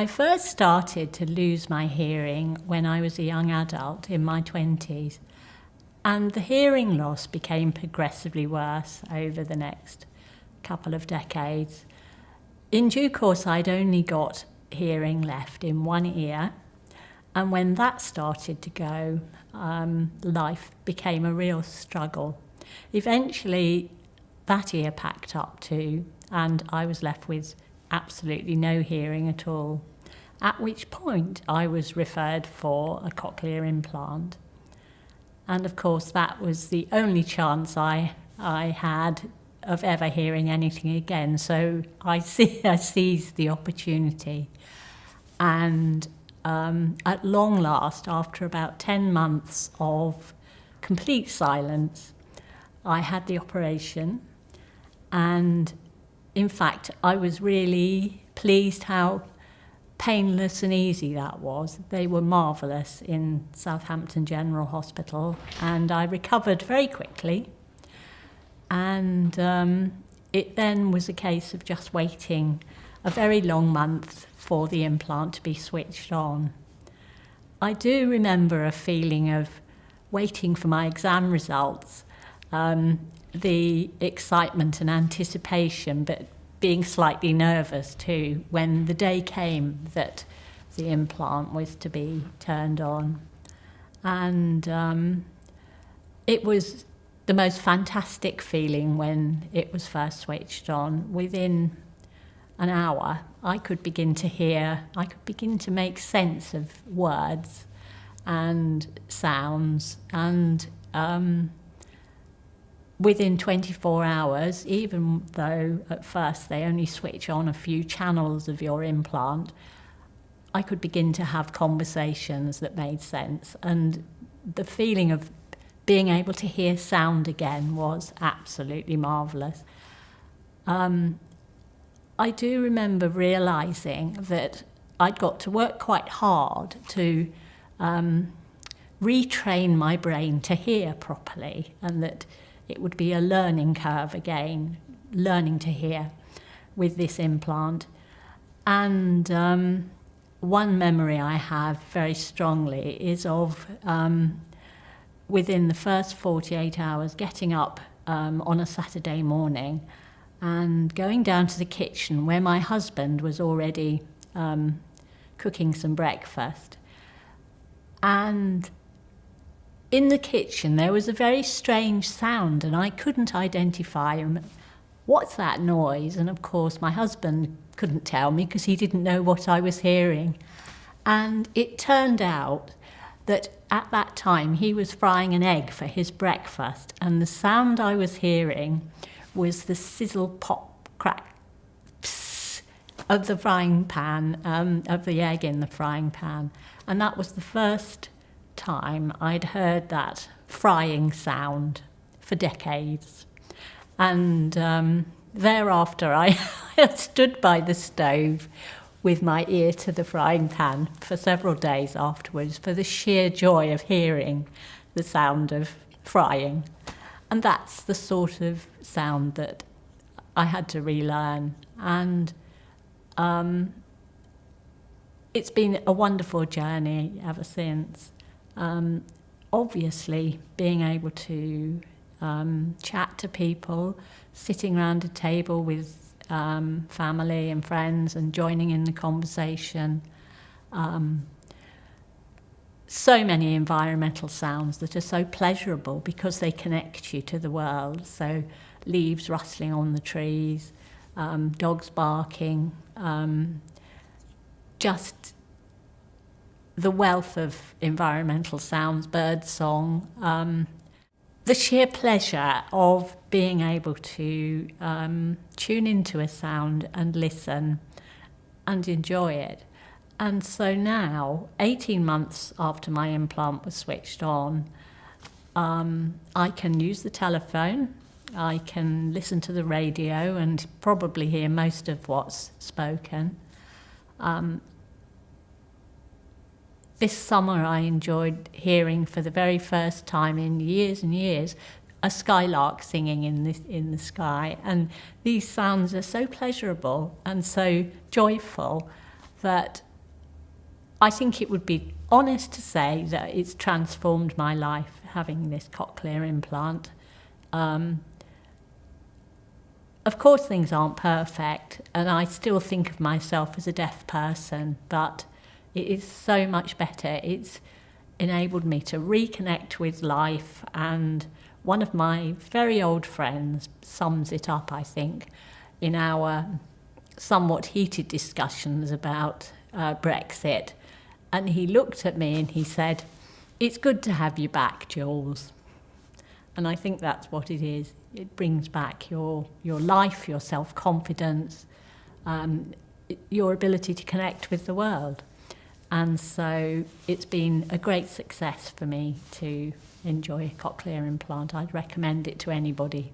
I first started to lose my hearing when I was a young adult in my 20s, and the hearing loss became progressively worse over the next couple of decades. In due course, I'd only got hearing left in one ear, and when that started to go, life became a real struggle. Eventually, that ear packed up too, and I was left with absolutely no hearing at all, at which point I was referred for a cochlear implant. And of course, that was the only chance I had of ever hearing anything again. So I seized the opportunity. And at long last, after about 10 months of complete silence, I had the operation. And in fact, I was really pleased how painless and easy that was. They were marvellous in Southampton General Hospital, and I recovered very quickly. And it then was a case of just waiting a very long month for the implant to be switched on. I do remember a feeling of waiting for my exam results, the excitement and anticipation, but being slightly nervous too when the day came that the implant was to be turned on. And it was the most fantastic feeling when it was first switched on. Within an hour, I could begin to make sense of words and sounds, and within 24 hours, even though at first they only switch on a few channels of your implant, I could begin to have conversations that made sense. And the feeling of being able to hear sound again was absolutely marvellous. I do remember realising that I'd got to work quite hard to retrain my brain to hear properly, and that it would be a learning curve again, learning to hear with this implant. And one memory I have very strongly is of within the first 48 hours getting up on a Saturday morning and going down to the kitchen where my husband was already cooking some breakfast. And in the kitchen, there was a very strange sound, and I couldn't identify what's that noise. And of course, my husband couldn't tell me because he didn't know what I was hearing. And it turned out that at that time, he was frying an egg for his breakfast, and the sound I was hearing was the sizzle, pop, crack, psst of the frying pan, of the egg in the frying pan. And that was the first time I'd heard that frying sound for decades. And thereafter I stood by the stove with my ear to the frying pan for several days afterwards for the sheer joy of hearing the sound of frying. And that's the sort of sound that I had to relearn. And it's been a wonderful journey ever since. Obviously, being able to chat to people, sitting around a table with family and friends and joining in the conversation. So many environmental sounds that are so pleasurable because they connect you to the world. So leaves rustling on the trees, dogs barking, just the wealth of environmental sounds, bird song, the sheer pleasure of being able to tune into a sound and listen and enjoy it. And so now, 18 months after my implant was switched on, I can use the telephone, I can listen to the radio and probably hear most of what's spoken. This summer I enjoyed hearing for the very first time in years and years a skylark singing in the sky, and these sounds are so pleasurable and so joyful that I think it would be honest to say that it's transformed my life, having this cochlear implant. Of course, things aren't perfect, and I still think of myself as a deaf person, but it is so much better. It's enabled me to reconnect with life, and one of my very old friends sums it up, I think, in our somewhat heated discussions about Brexit. And he looked at me and he said, "It's good to have you back, Jules." And I think that's what it is. It brings back your life, your self-confidence, your ability to connect with the world. And so it's been a great success for me to enjoy a cochlear implant. I'd recommend it to anybody.